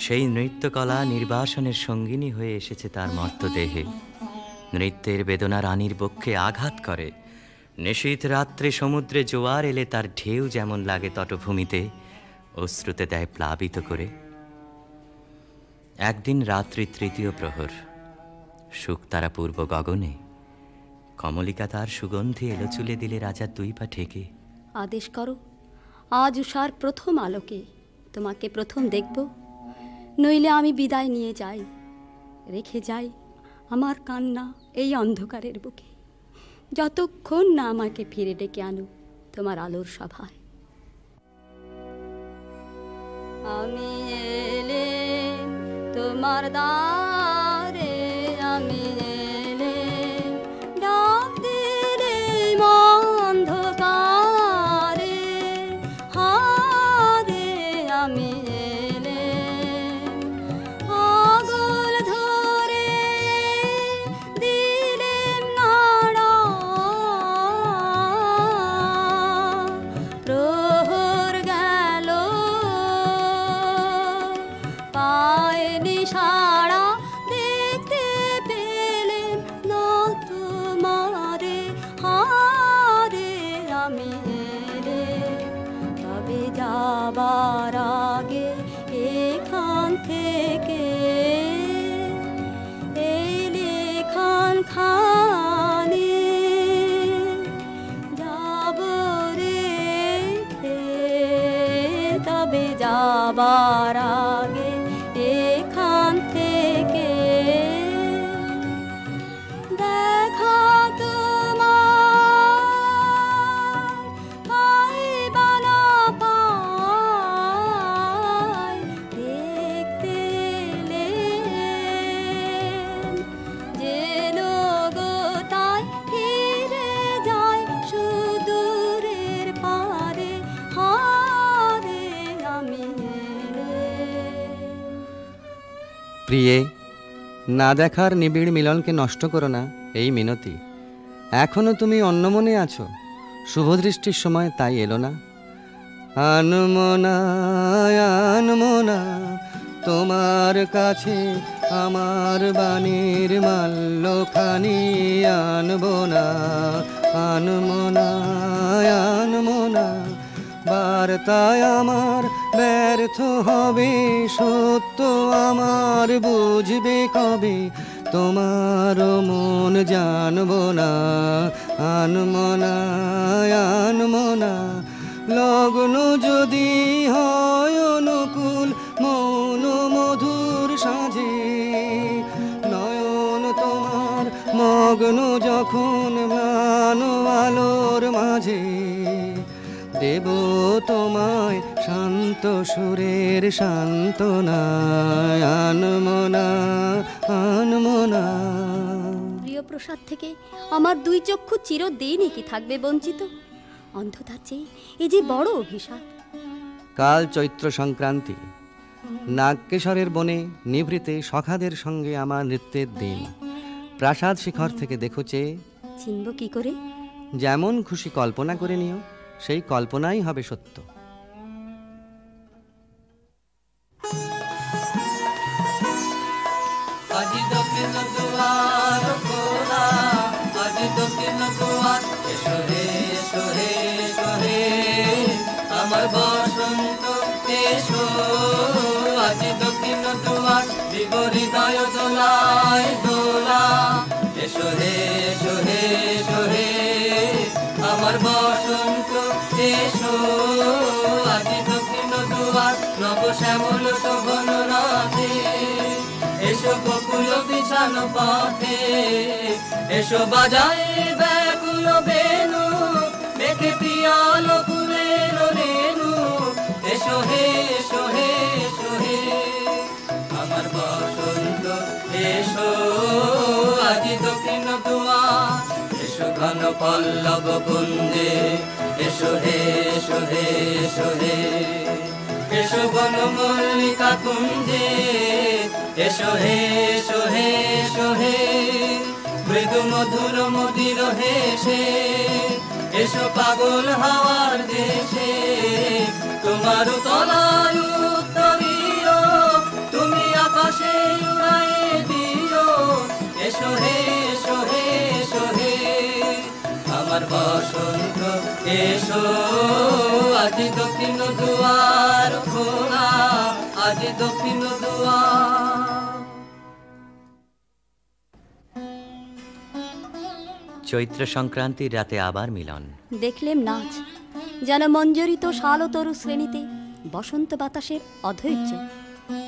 সেই নৃত্যকলা নির্বাসনের সঙ্গিনী হয়ে এসেছে তার মর্তদেহে। নৃত্যের বেদনা রানীর বক্ষে আঘাত করে। নিশীথ রাত্রে সমুদ্রে জোয়ার এলে তার ঢেউ যেমন লাগে তটভূমিতে, অশ্রুতে দেয় প্লাবিত করে। একদিন রাত্রি তৃতীয় প্রহর, শুকতারা পূর্ব গগনে, কমলিকা তার সুগন্ধি এলো চুলে দিলে রাজার দুই পা ঠেকে। আদেশ করো, আজ উষার প্রথম আলোকে তোমাকে প্রথম দেখব, নইলে আমি বিদায় নিয়ে যাই, রেখে যাই আমার কান্না এই অন্ধকারের বুকে, যতক্ষণ না আমাকে ফিরে ডেকে আনো তোমার আলোর সভায়। আমি এলেম তোমার দ্বারে, আমি এলেম ডাক দিলেম অন্ধকারে, হারে আমি এলেম আগুল ধরে দিলেম নাড়া, প্রহর গেল পায়নি সাড়া, দেখতে পেলেন না তোমারে, হারে আমি এলেম তবে যাবার আগে এখান থেকে এই লেখান খানি যাব রেখে, তবে যাবার আগে এখান থেকে দেখা তোমার পাই বা না পাই, দেখতে এলেম যেন গো তাই ফিরে যায় সুদূরের পারে, হারে আমি এলেম। প্রিয়ে, না দেখার নিবিড় মিলনকে নষ্ট করো না, এই মিনতি। এখনো তুমি অন্যমনে আছো, শুভদৃষ্টির সময় তাই এলো না। আনমনা আনমনা তোমার কাছে আমার বাণীর মাল্যখানি, আনবো না আনমনা আনমনা, বার্তায় আমার ব্যর্থ হবে, সত্য আমার বুঝবে কবে, তোমার মন জানবো না, আনমনা আনমনা। লগ্ন যদি হয় অনুকূল মৌন মধুর সাজে, নয়ন তোমার মগ্ন যখন ম্লান আলোর মাঝে, দেব তোমায় শান্ত সুরের সান্ত্বনা, আনমনা আনমনা। প্রিয় প্রসাদ থেকে আমার দুই চক্ষু চিরদিনই কি থাকবে বঞ্চিত? অন্ধতার চেয়ে এ যে বড় অভিশাপ। কাল চৈত্র সংক্রান্তি, নাগকেশরের বনে নিভৃতে সখাদের সঙ্গে আমার নৃত্যের দিন। প্রাসাদ শিখর থেকে দেখো চেয়ে, চিনব কি করে? যেমন খুশি কল্পনা করে নিও, সেই কল্পনাই হবে সত্য। আজি দক্ষিণ দুয়ার খোলা, আজি দক্ষিণ দুয়ার, এসো হে এসো হে এসো হে আমার বসন্ত এসো। আজি দক্ষিণ দুয়ার দিব হৃদয় দোলায় দোলা, এসো হে এসো হে এসো হে আমার বসন্ত এসো। আজি দক্ষিণ দুয়ার নব শ্যামল শোভন রাধে, এসো বকুল বিছানো পথে, এসো বাজায় ব্যাকুল বেনু, মেঘে পিয়াল ফুলের রেণু, এসো হে এসো হে এসো হে আমার বসন্ত এসো। আজি দক্ষিণ দুয়ার, এসো ঘন পল্লব কুঞ্জে, এসো হে এসো হে এসো হে এসো বন মল্লিকা কুঞ্জে, এসো হে এসো হে এসো হে মৃদু মধুর মদির হেসে, এসো পাগল হাওয়ার দেশে, তোমার তলায় উত্তরীয়, তুমি আকাশে উড়ায়ে দিও। এসো হে এসো হে এসো হে আমার বসন্ত, এসো আজ দক্ষিণ দুয়ার খোলা, আজ দক্ষিণ দুয়ার। চৈত্র সংক্রান্তির রাতে আবার মিলন। দেখলেম নাচ, যেন মঞ্জরিত শালতরু শ্রেণীতে বসন্ত বাতাসের অধৈর্য,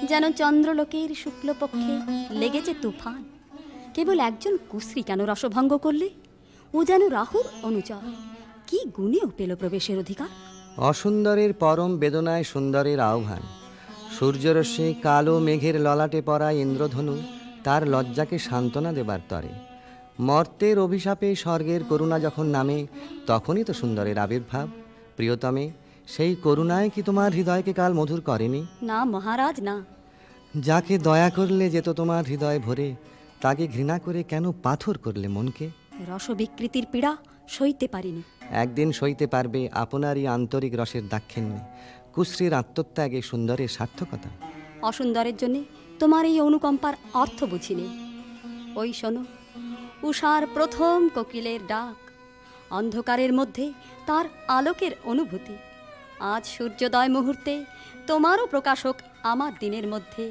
যেন চন্দ্রলোকের শুক্লপক্ষে লেগেছে তুফান। কেবল একজন কুশ্রী কেন রসভঙ্গ করলে? ও যেন রাহুর অনুচর, কি গুণেও পেল প্রবেশের অধিকার। অসুন্দরের পরম বেদনায় সুন্দরের আহ্বান। সূর্যরশ্মি কালো মেঘের ললাটে পড়া ইন্দ্রধনু তার লজ্জাকে সান্ত্বনা দেবার তরে। মর্তের অভিশাপে স্বর্গের করুণা যখন নামে, তখনই তো সুন্দরের আবির্ভাব। প্রিয়তমে, সেই করুণায় কি তোমার হৃদয়কে কাল মধুর করেনি? না মহারাজ, না। যাকে দয়া করলে যেত তোমার হৃদয় ভরে, তাকে ঘৃণা করে কেন পাথর করলে মনকে? রসবিকৃতির পীড়া সইতে পারিনি। একদিন সইতে পারবে আপনারই আন্তরিক রসের দাক্ষিণ্যে, কুশ্রীর আত্মত্যাগে সুন্দরের সার্থকতা। অসুন্দরের জন্যে তোমার এই অনুকম্পার অর্থ বুঝিনি। ওই শোনো, উষার প্রথম কোকিলের ডাক, অন্ধকারের মধ্যে তার আলোকের অনুভূতি। আজ সূর্যোদয় মুহূর্তে তোমারও প্রকাশক আমার দিনের মধ্যে,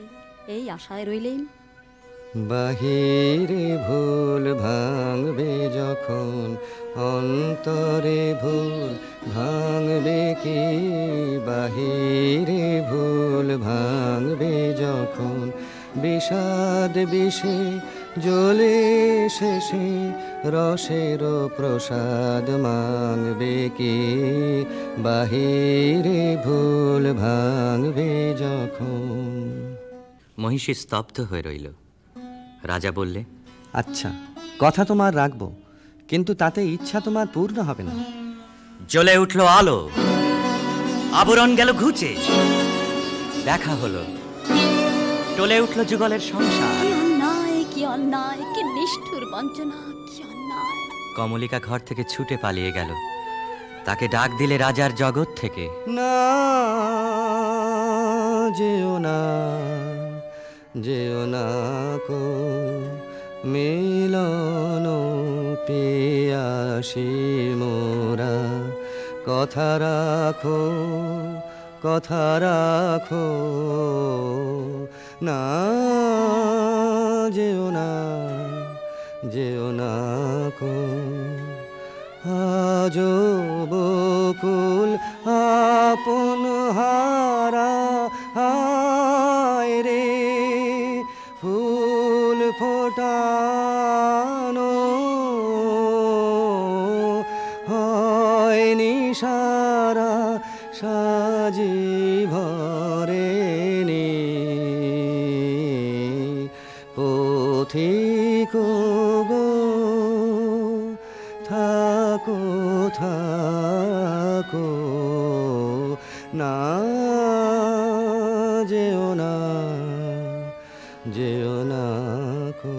এই আশায় রইলেন। বাহিরে ভুল ভাঙবে যখন, অন্তরে ভুল ভাঙবে কি? বাহিরে ভুল ভাঙবে যখন, বিষাদ বিষে জ্বলে শেষে রসের প্রসাদ মাংবে কি? বাহিরে ভুল ভাঙবে যখন। মহিষী স্তব্ধ হয়ে রইল। রাজা বললে, আচ্ছা, কথা তোমার রাখবো, কিন্তু তাতে ইচ্ছা তোমার পূর্ণ হবে না। জ্বলে উঠল আলো, আবরণ গেল ঘুচে, দেখা হলো, টলে উঠল যুগলের সংসার। কি অন্যায়, কি অন্যায়, কি নিষ্ঠুর বঞ্চনা, কি অন্যায়। কমলিকা ঘর থেকে ছুটে পালিয়ে গেল। তাকে ডাক দিলে রাজার জগৎ থেকে, না যেও না, যেও না কো মিলন পিয়াসি মোরা, কথা রাখো, কথা রাখো, না যেও না, যেও না কো। আজ বকুল আপন হারা, হায় রে ফুল ফোটানো হয়নি সারা, সাজি ভরেনি পথিক গো, থাকো থাকো, না যেও না, যেও না কো।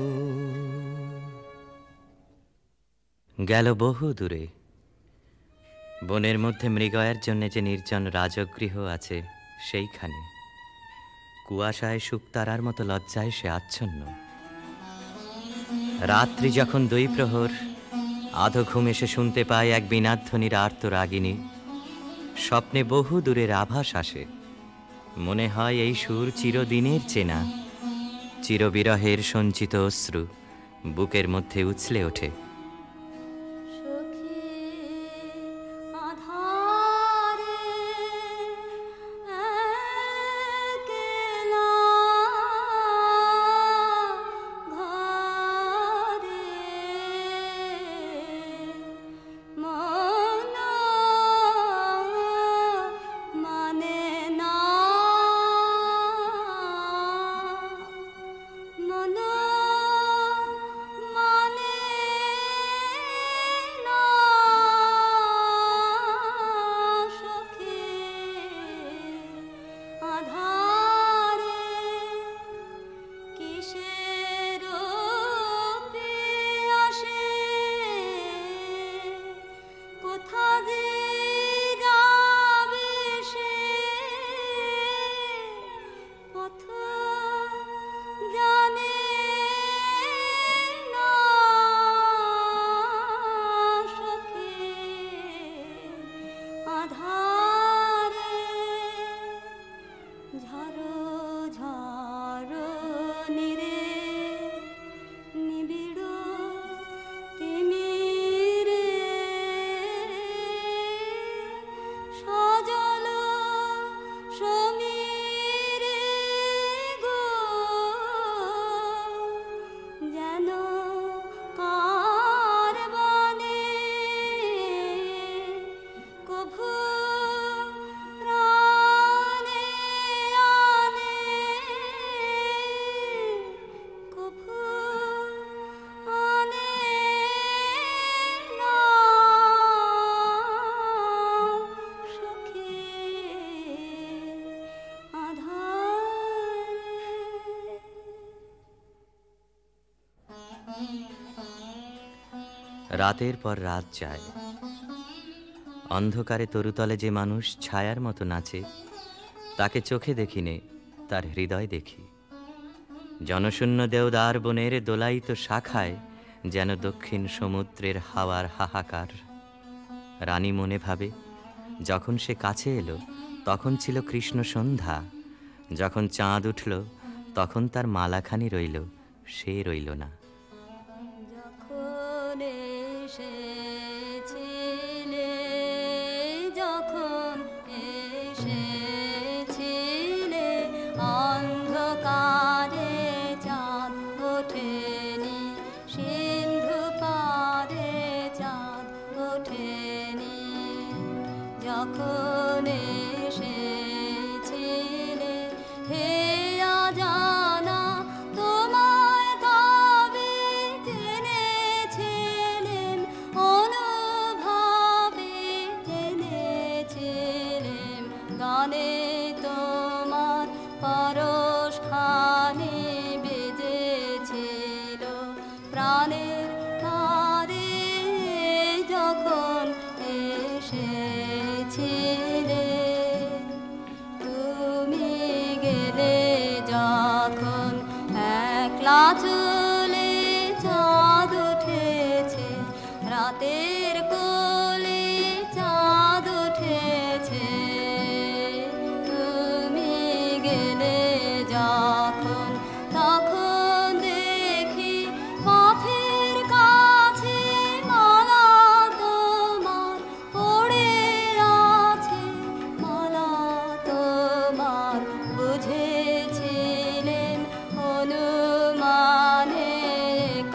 গেল বহু দূরে। বনের মধ্যে মৃগয়ের জন্য যে নির্জন রাজগৃহ আছে, সেইখানে কুয়াশায় শুকতারার মতো লজ্জায় সে আচ্ছন্ন। রাত্রি যখন 2 প্রহর, আধো ঘুম এসে শুনতে পায় এক বীণাধ্বনির আর্ত রাগিনী। স্বপ্নে বহু দূরের আভাস আসে, মনে হয় এই সুর চিরদিনের চেনা। চিরবিরহের সঞ্চিত অশ্রু বুকের মধ্যে উছলে ওঠে। রাতের পর রাত যায়। অন্ধকারে তরুতলে যে মানুষ ছায়ার মতো নাচে, তাকে চোখে দেখিনে, তার হৃদয় দেখি। জনশূন্য দেওদার বনের দোলায়িত শাখায় যেন দক্ষিণ সমুদ্রের হাওয়ার হাহাকার। রানী মনে ভাবে, যখন সে কাছে এলো তখন ছিল কৃষ্ণ সন্ধ্যা, যখন চাঁদ উঠল তখন তার মালাখানি রইল, সে রইল না। যখন এসেছিলে, যখন এসেছিলে, অন্ধকারে চাঁদ ওঠেনি, সিন্ধু পারে চাঁদ ওঠেনি। যখন এসেছিলে হে অজানা, তোমায় কবে জেনেছিলেম, অনুভবে জেনেছিলেম। গানে তোমার পরশখানি বেজেছিল, প্রাণের তারে যখন এসেছিলে। তুমি গেলে যখন একলা চলে, চাঁদ উঠেছে রাতের কোলে, চাঁদ উঠেছে। তুমি গেলে যখন, তখন দেখি পথের কাছে মালা তোমার পড়ে আছে, মালা তোমার। বুঝেছিলেন অনুমানে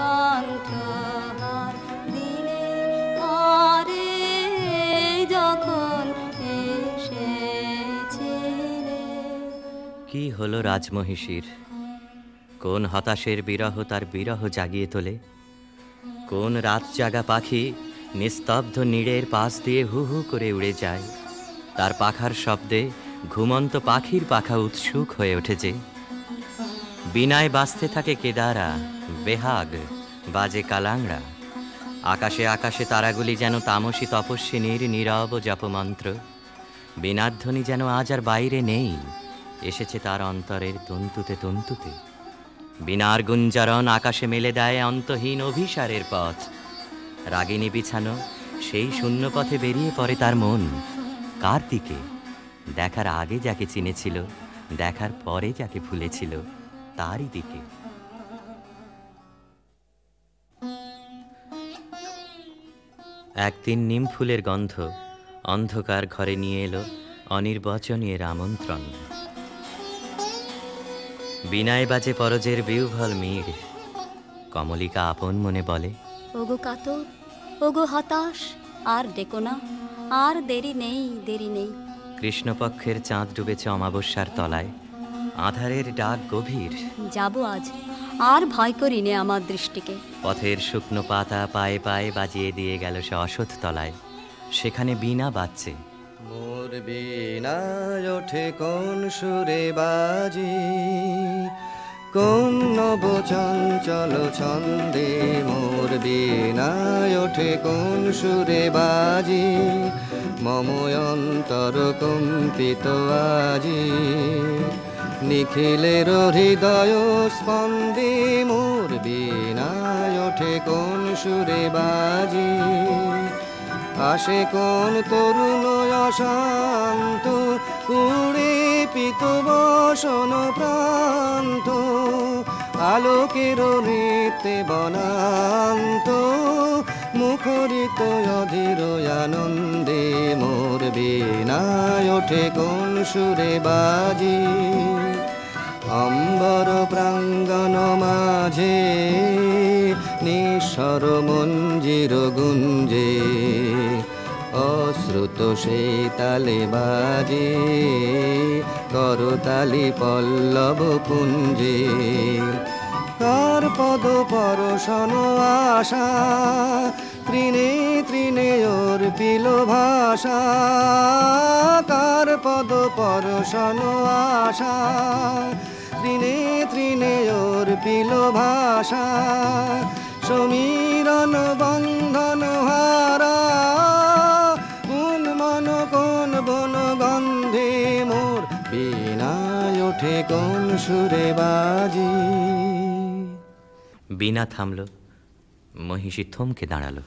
কণ্ঠহার দিলে পরে যখন এসেছিলে। কি হলো রাজমহিষীর? কোন হতাশের বিরহ তার বিরহ জাগিয়ে তোলে? কোন রাত জাগা পাখি নিস্তব্ধ নীড়ের পাশ দিয়ে হু হু করে উড়ে যায়? তার পাখার শব্দে ঘুমন্ত পাখির পাখা উৎসুক হয়ে ওঠেছে। বিনায় বাজতে থাকে কেদারা, বেহাগ বাজে কালাংড়া। আকাশে আকাশে তারাগুলি যেন তামসী তপস্বিনীর নীরব জপমন্ত্র। বীণাধ্বনি যেন আজ আর বাইরে নেই, এসেছে তার অন্তরের তন্তুতে তন্তুতে। বীণার গুঞ্জরণ আকাশে মেলে দেয় অন্তহীন অভিসারের পথ। রাগিনী বিছানো সেই শূন্য পথে বেরিয়ে পড়ে তার মন। কার দিকে? দেখার আগে যাকে চিনেছিল, দেখার পরে যাকে ভুলেছিল, তারই দিকে। একদিন নিম ফুলের গন্ধ অন্ধকার ঘরে নিয়ে এলো অনির্বচনীয় আমন্ত্রণ। বিনায় বাজে পরজের বিউভল মীর। কমলিকা আপন মনে বলে, ওগো কাতর, ওগো হতাশ, আর ডেকো না, আর দেরি নেই, দেরি নেই। কৃষ্ণপক্ষের চাঁদ ডুবেছে অমাবস্যার তলায়, আধারের ডাক গভীর। যাব আজ, আর ভয় করি নে আমার দৃষ্টিকে। পথের শুকনো পাতা পায়ে পায়ে বাজিয়ে দিয়ে গেল সে অসৎ তলায়। সেখানে বীণা বাজছে। মোর বীণায় ওঠে কোন সুরে বাজি, কোন নব চঞ্চল ছন্দে। মোর বীণায় ওঠে কোন সুরে বাজি, মম অন্তর কম্পিত আজি। নিখিলের হৃদয় স্পন্দে মোর বীণায় ওঠে কোন সুরে বাজি। আসে কোন তরুণ অশান্ত, কুড়ে পিত বসন প্রান্ত। আলোকের নৃত্যে বনান্ত, মুখরিত অধীর আনন্দে। মোর বীণায় ওঠে কোন সুরে বাজি। অম্বর প্রাঙ্গণ মাঝে নিঃস্বর মঞ্জির গুঞ্জে। অশ্রুত সেই তালে বাজে করতালি পল্লব পুঞ্জে। কার পদ পরশন আশা, তৃণে তৃণে অর্পিল ভাষা। কার পদ পরশন আশা, তৃণে তৃণে অর্পিল ভাষা। সমীরণ বন্ধন হারা, কোন মন কোন বন গন্ধে মোর বীণায় ওঠে কোন সুরে বাজি। বীণা থামল, মহিষী থমকে দাঁড়ালো।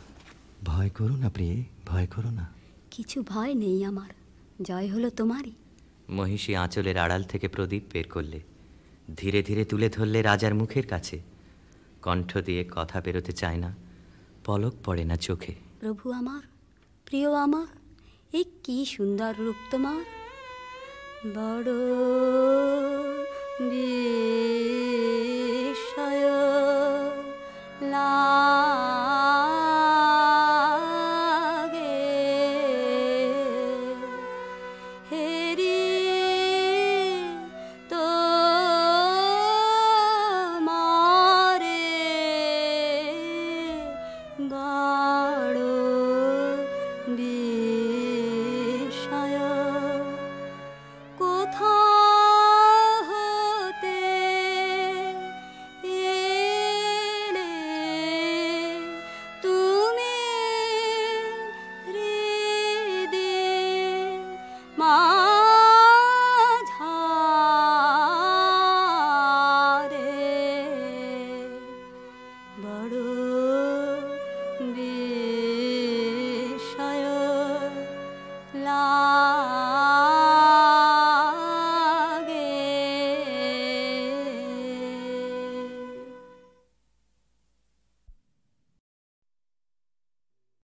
ভয় করো না প্রিয়ে, ভয় করো না। কিছু ভয় নেই আমার, জয় হলো তোমারই। মহিষী আঁচলের আড়াল থেকে প্রদীপ বের করলে, ধীরে ধীরে তুলে ধরলে রাজার মুখের কাছে। কণ্ঠ দিয়ে কথা বেরোতে চায় না, পলক পড়ে না চোখে। প্রভু আমার, প্রিয় আমার, এই কি সুন্দর রূপ তোমার, বড়